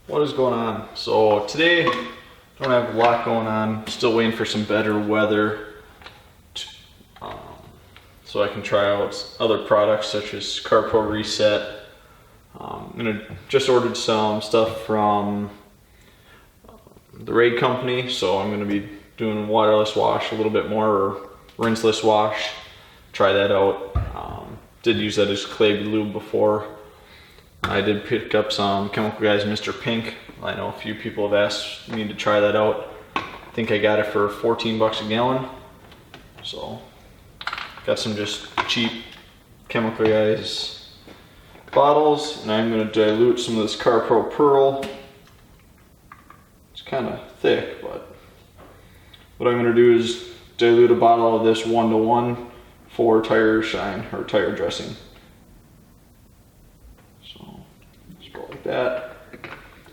What is going on? So today, don't have a lot going on. Still waiting for some better weather, um, so I can try out other products such as CarPro Reset. Just ordered some stuff from the Raid company, so I'm gonna be doing waterless wash a little bit more, or rinseless wash. Try that out. Did use that as clay lube before. I did pick up some Chemical Guys Mr. Pink. I know a few people have asked me to try that out. I think I got it for 14 bucks a gallon. So, got some just cheap Chemical Guys bottles, and I'm going to dilute some of this CarPro Pearl. It's kind of thick, but what I'm going to do is dilute a bottle of this 1-to-1 for tire shine or tire dressing. Like that.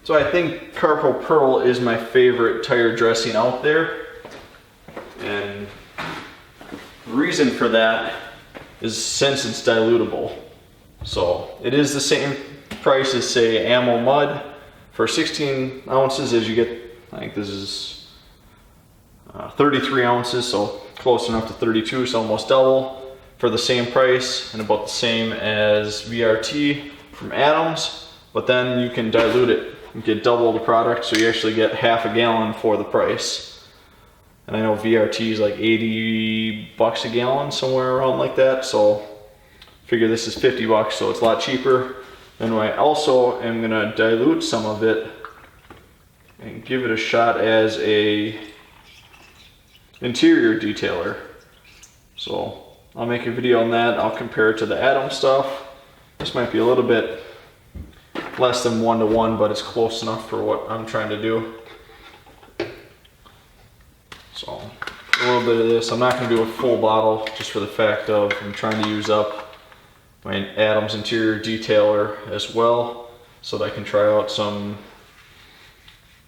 So I think CarPro Pearl is my favorite tire dressing out there, and the reason for that is since it's dilutable. So it is the same price as, say, Ammo Mud. For 16 ounces, as you get, I think this is 33 ounces, so close enough to 32, so almost double for the same price, and about the same as VRT from Adams. But then you can dilute it and get double the product, so you actually get half a gallon for the price. And I know VRT is like 80 bucks a gallon, somewhere around like that, so figure this is 50 bucks, so it's a lot cheaper. Then I also am gonna dilute some of it and give it a shot as a interior detailer. So I'll make a video on that. I'll compare it to the Adams stuff. This might be a little bit less than 1-to-1, but it's close enough for what I'm trying to do. So a little bit of this. I'm not going to do a full bottle just for the fact of I'm trying to use up my Adams interior detailer as well, so that I can try out some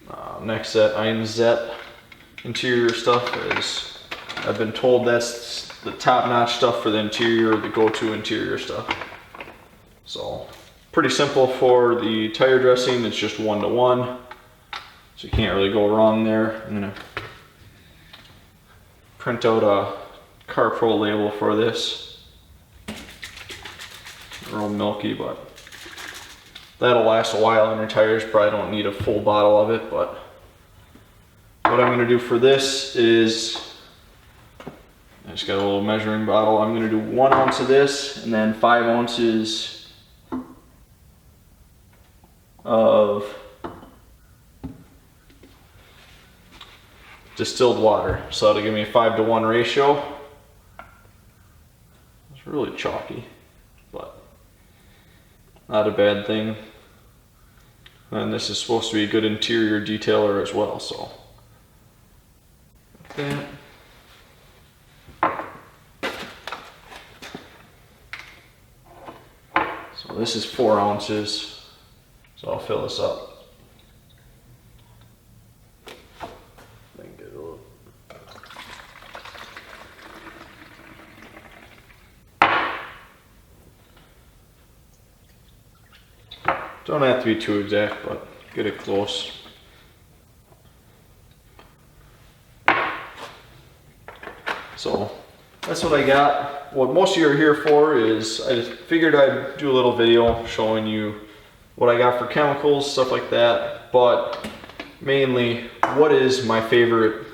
Nexet Einzet interior stuff, as I've been told that's the top-notch stuff for the interior, the go-to interior stuff. So pretty simple for the tire dressing. It's just 1-to-1, so you can't really go wrong there. I'm gonna print out a CarPro label for this. Real milky, but that'll last a while on your tires. Probably don't need a full bottle of it, but what I'm gonna do for this is, I just got a little measuring bottle. I'm gonna do 1 ounce of this and then 5 ounces of distilled water. So that'll give me a 5-to-1 ratio. It's really chalky, but not a bad thing. And this is supposed to be a good interior detailer as well, so like that. So this is 4 ounces. So I'll fill this up. Don't have to be too exact, but get it close. So that's what I got. What most of you are here for is, I just figured I'd do a little video showing you what I got for chemicals, stuff like that, but mainly what is my favorite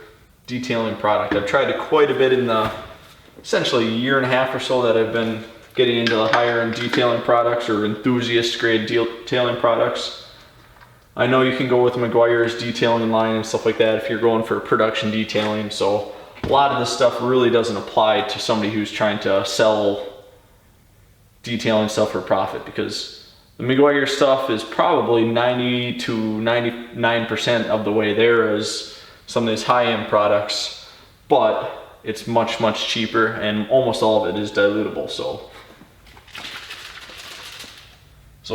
detailing product. I've tried it quite a bit in the essentially a year and a half or so that I've been getting into the higher end detailing products, or enthusiast grade detailing products. I know you can go with Meguiar's detailing line and stuff like that if you're going for production detailing, so a lot of this stuff really doesn't apply to somebody who's trying to sell detailing stuff for profit, because the Meguiar stuff is probably 90 to 99% of the way there as some of these high-end products, but it's much, much cheaper, and almost all of it is dilutable. So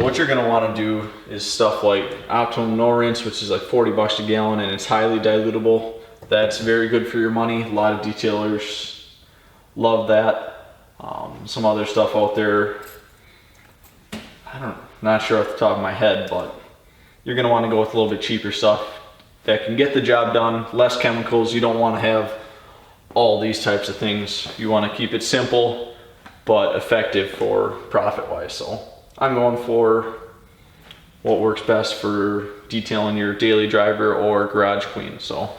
what you're gonna wanna do is stuff like Optimum No Rinse, which is like 40 bucks a gallon, and it's highly dilutable. That's very good for your money. A lot of detailers love that. Some other stuff out there, not sure off the top of my head, but you're gonna wanna go with a little bit cheaper stuff that can get the job done, less chemicals. You don't wanna have all these types of things. You wanna keep it simple, but effective for profit-wise. So I'm going for what works best for detailing your daily driver or garage queen. So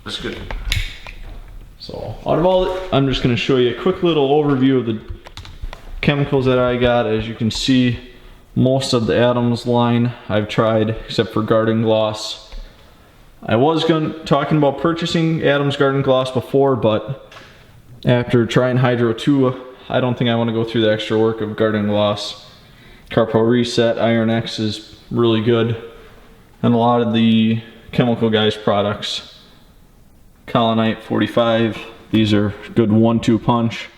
that's good. So out of all, I'm just gonna show you a quick little overview of the chemicals that I got. As you can see, most of the Adams line I've tried, except for Garden Gloss. I was talking about purchasing Adams Garden Gloss before, but after trying Hydro 2, I don't think I want to go through the extra work of Garden Gloss. CarPro Reset, Iron X is really good, and a lot of the Chemical Guys products. Colonite 45, these are good 1-2 punch.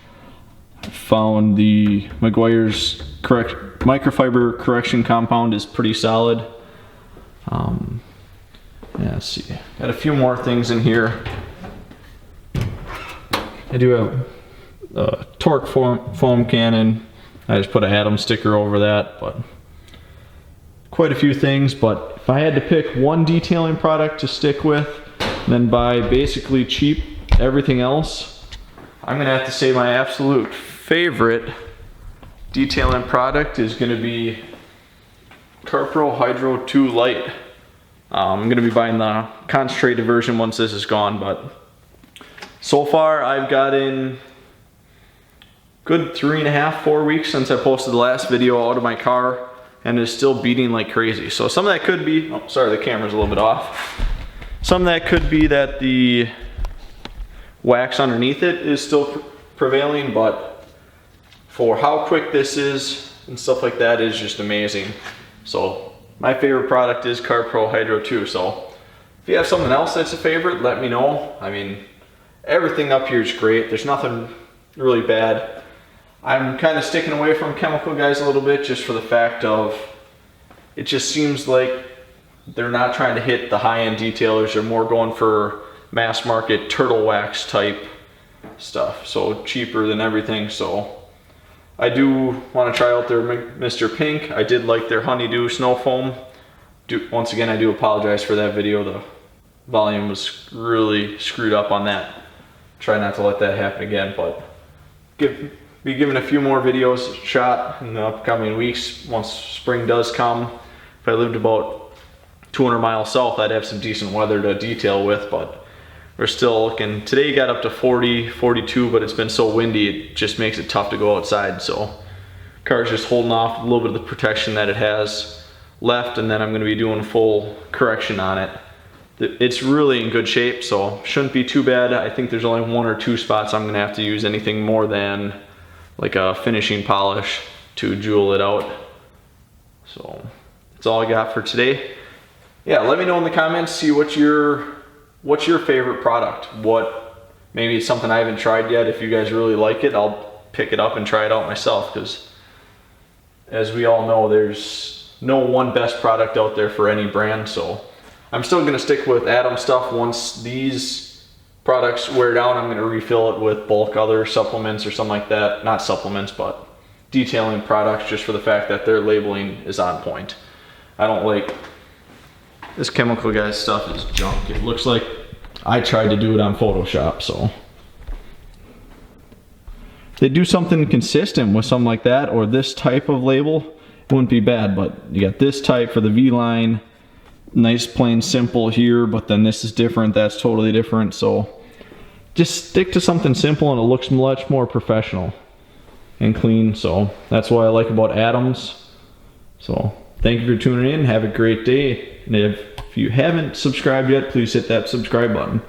I found the Meguiar's microfiber correction compound is pretty solid. Yeah, let's see, got a few more things in here. I do have a Torque foam cannon. I just put an Adams sticker over that, but quite a few things. But if I had to pick one detailing product to stick with, then buy basically cheap everything else, I'm gonna have to say my absolute favorite detailing product is gonna be CarPro Hydro 2 Light. I'm gonna be buying the concentrated version once this is gone, but so far I've gotten good 3.5, 4 weeks since I posted the last video out of my car, and it's still beating like crazy. So some of that could be, oh sorry, the camera's a little bit off. Some of that could be that the wax underneath it is still prevailing, but for how quick this is and stuff like that is just amazing. So my favorite product is CarPro Hydro 2. So if you have something else that's a favorite, let me know. I mean, everything up here is great. There's nothing really bad. I'm kind of sticking away from Chemical Guys a little bit just for the fact of it just seems like they're not trying to hit the high-end detailers. They're more going for mass market turtle wax type stuff, so cheaper than everything. So I do want to try out their Mr. Pink. I did like their Honeydew Snow Foam. Once again, I do apologize for that video. The volume was really screwed up on that. Try not to let that happen again, but be giving a few more videos a shot in the upcoming weeks once spring does come. If I lived about 200 miles south, I'd have some decent weather to detail with, but we're still looking. Today got up to 40, 42, but it's been so windy it just makes it tough to go outside. So car's just holding off a little bit of the protection that it has left, and then I'm going to be doing full correction on it. It's really in good shape, so shouldn't be too bad. I think there's only 1 or 2 spots I'm going to have to use anything more than like a finishing polish to jewel it out. So that's all I got for today. Yeah, let me know in the comments, see what's your favorite product. Maybe it's something I haven't tried yet. If you guys really like it, I'll pick it up and try it out myself, because as we all know, there's no one best product out there for any brand. So I'm still gonna stick with Adams stuff. Once these products wear down, I'm gonna refill it with bulk other supplements or something like that. Not supplements, but detailing products, just for the fact that their labeling is on point. I don't like this Chemical Guys stuff is junk. It looks like I tried to do it on Photoshop, so if they do something consistent with something like that, or this type of label, it wouldn't be bad. But you got this type for the V line, nice plain simple here, but then this is different, that's totally different. So just stick to something simple and it looks much more professional and clean. So that's what I like about Adams. So thank you for tuning in. Have a great day. And if you haven't subscribed yet, please hit that subscribe button.